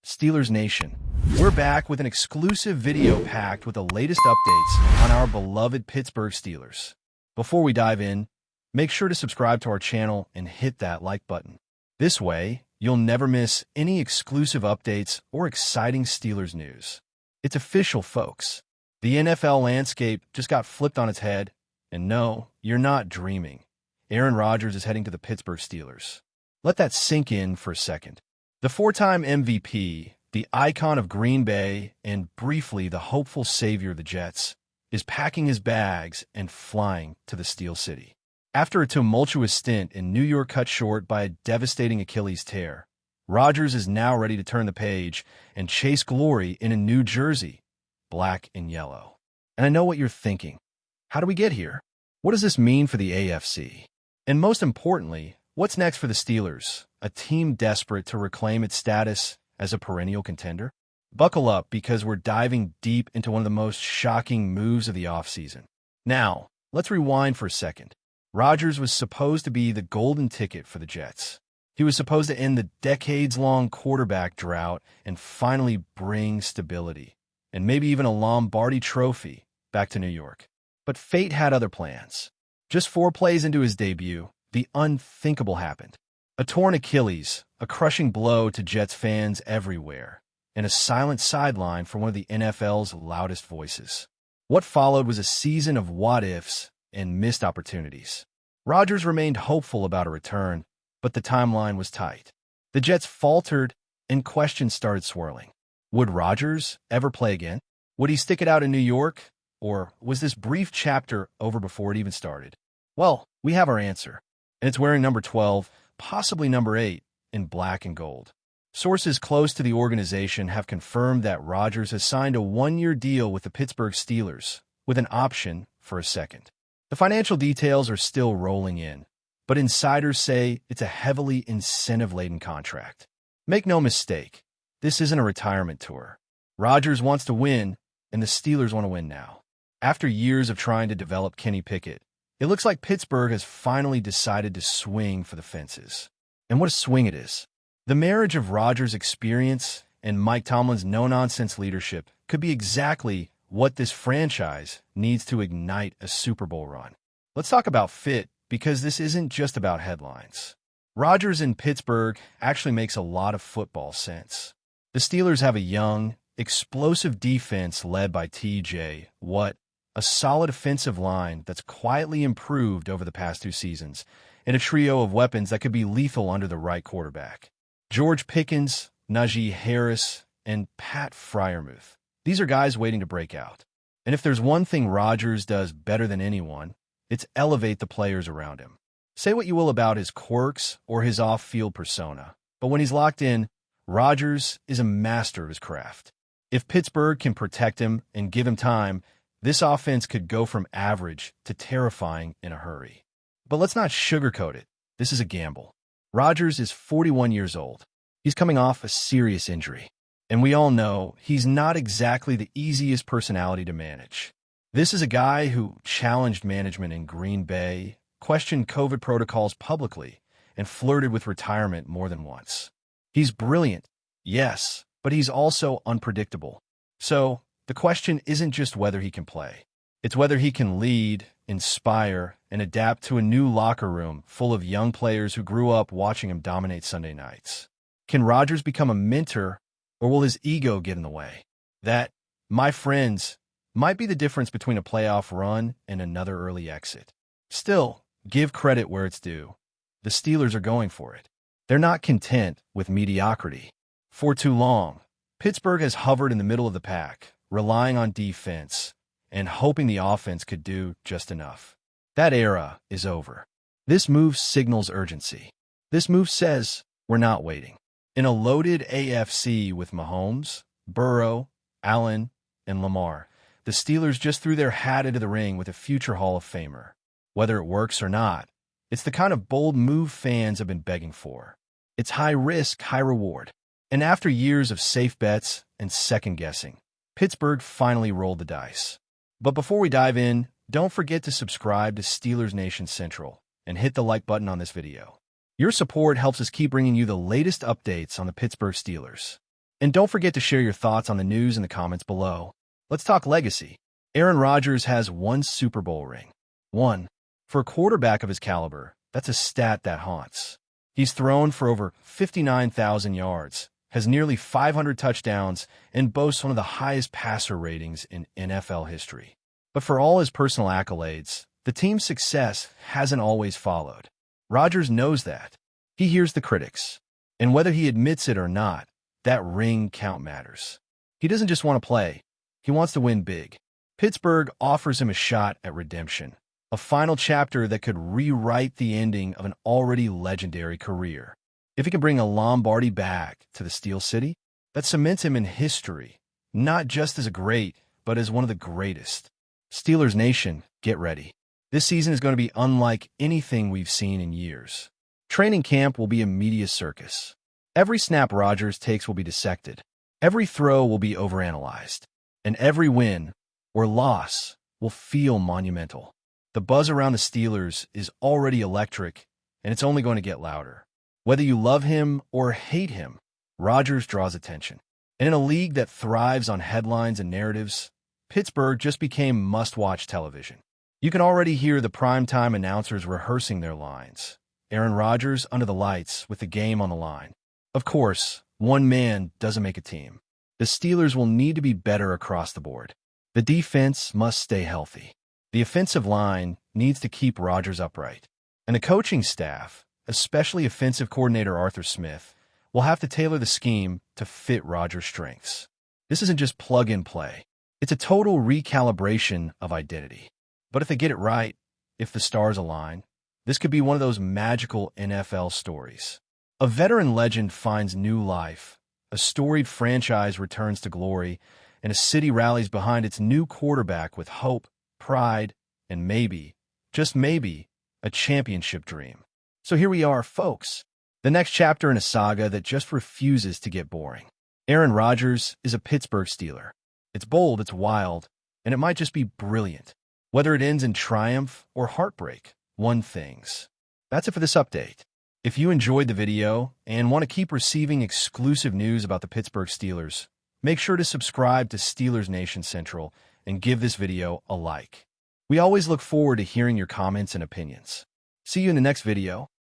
Steelers Nation. We're back with an exclusive video packed with the latest updates on our beloved Pittsburgh Steelers. Before we dive in, make sure to subscribe to our channel and hit that like button. This way, you'll never miss any exclusive updates or exciting Steelers news. It's official, folks. The NFL landscape just got flipped on its head, and no, you're not dreaming. Aaron Rodgers is heading to the Pittsburgh Steelers. Let that sink in for a second. The four-time MVP, the icon of Green Bay, and briefly the hopeful savior of the Jets, is packing his bags and flying to the Steel City. After a tumultuous stint in New York cut short by a devastating Achilles tear, Rodgers is now ready to turn the page and chase glory in a new jersey, black and yellow. And I know what you're thinking. How do we get here? What does this mean for the AFC? And most importantly, what's next for the Steelers, a team desperate to reclaim its status as a perennial contender? Buckle up, because we're diving deep into one of the most shocking moves of the offseason. Now, let's rewind for a second. Rodgers was supposed to be the golden ticket for the Jets. He was supposed to end the decades-long quarterback drought and finally bring stability, and maybe even a Lombardi trophy, back to New York. But fate had other plans. Just 4 plays into his debut, the unthinkable happened. A torn Achilles, a crushing blow to Jets fans everywhere, and a silent sideline for one of the NFL's loudest voices. What followed was a season of what-ifs and missed opportunities. Rodgers remained hopeful about a return, but the timeline was tight. The Jets faltered, and questions started swirling. Would Rodgers ever play again? Would he stick it out in New York? Or was this brief chapter over before it even started? Well, we have our answer, and it's wearing number 12, possibly number 8, in black and gold. Sources close to the organization have confirmed that Rodgers has signed a 1-year deal with the Pittsburgh Steelers, with an option for a second. The financial details are still rolling in, but insiders say it's a heavily incentive-laden contract. Make no mistake, this isn't a retirement tour. Rodgers wants to win, and the Steelers want to win now. After years of trying to develop Kenny Pickett, it looks like Pittsburgh has finally decided to swing for the fences. And what a swing it is. The marriage of Rodgers' experience and Mike Tomlin's no-nonsense leadership could be exactly what this franchise needs to ignite a Super Bowl run. Let's talk about fit, because this isn't just about headlines. Rodgers in Pittsburgh actually makes a lot of football sense. The Steelers have a young, explosive defense led by T.J. Watt, a solid offensive line that's quietly improved over the past 2 seasons, and a trio of weapons that could be lethal under the right quarterback. George Pickens, Najee Harris, and Pat Freiermuth. These are guys waiting to break out. And if there's one thing Rodgers does better than anyone, it's elevate the players around him. Say what you will about his quirks or his off-field persona, but when he's locked in, Rodgers is a master of his craft. If Pittsburgh can protect him and give him time, this offense could go from average to terrifying in a hurry. But let's not sugarcoat it. This is a gamble. Rodgers is 41 years old. He's coming off a serious injury. And we all know he's not exactly the easiest personality to manage. This is a guy who challenged management in Green Bay, questioned COVID protocols publicly, and flirted with retirement more than once. He's brilliant, yes, but he's also unpredictable. So, the question isn't just whether he can play. It's whether he can lead, inspire, and adapt to a new locker room full of young players who grew up watching him dominate Sunday nights. Can Rodgers become a mentor, or will his ego get in the way? That, my friends, might be the difference between a playoff run and another early exit. Still, give credit where it's due. The Steelers are going for it. They're not content with mediocrity. For too long, Pittsburgh has hovered in the middle of the pack, relying on defense and hoping the offense could do just enough. That era is over. This move signals urgency. This move says, we're not waiting. In a loaded AFC with Mahomes, Burrow, Allen, and Lamar, the Steelers just threw their hat into the ring with a future Hall of Famer. Whether it works or not, it's the kind of bold move fans have been begging for. It's high risk, high reward. And after years of safe bets and second guessing, Pittsburgh finally rolled the dice. But before we dive in, don't forget to subscribe to Steelers Nation Central and hit the like button on this video. Your support helps us keep bringing you the latest updates on the Pittsburgh Steelers. And don't forget to share your thoughts on the news in the comments below. Let's talk legacy. Aaron Rodgers has one Super Bowl ring. One. For a quarterback of his caliber, that's a stat that haunts. He's thrown for over 59,000 yards, has nearly 500 touchdowns, and boasts one of the highest passer ratings in NFL history. But for all his personal accolades, the team's success hasn't always followed. Rodgers knows that. He hears the critics. And whether he admits it or not, that ring count matters. He doesn't just want to play. He wants to win big. Pittsburgh offers him a shot at redemption, a final chapter that could rewrite the ending of an already legendary career. If he can bring a Lombardi back to the Steel City, that cements him in history, not just as a great, but as one of the greatest. Steelers Nation, get ready. This season is going to be unlike anything we've seen in years. Training camp will be a media circus. Every snap Rodgers takes will be dissected. Every throw will be overanalyzed. And every win, or loss, will feel monumental. The buzz around the Steelers is already electric, and it's only going to get louder. Whether you love him or hate him, Rodgers draws attention. And in a league that thrives on headlines and narratives, Pittsburgh just became must-watch television. You can already hear the primetime announcers rehearsing their lines. Aaron Rodgers under the lights with the game on the line. Of course, one man doesn't make a team. The Steelers will need to be better across the board. The defense must stay healthy. The offensive line needs to keep Rodgers upright. And the coaching staff, especially offensive coordinator Arthur Smith, will have to tailor the scheme to fit Rodgers' strengths. This isn't just plug-and-play. It's a total recalibration of identity. But if they get it right, if the stars align, this could be one of those magical NFL stories. A veteran legend finds new life, a storied franchise returns to glory, and a city rallies behind its new quarterback with hope, pride, and maybe, just maybe, a championship dream. So here we are, folks. The next chapter in a saga that just refuses to get boring. Aaron Rodgers is a Pittsburgh Steeler. It's bold, it's wild, and it might just be brilliant. Whether it ends in triumph or heartbreak, one thing's. That's it for this update. If you enjoyed the video and want to keep receiving exclusive news about the Pittsburgh Steelers, make sure to subscribe to Steelers Nation Central and give this video a like. We always look forward to hearing your comments and opinions. See you in the next video.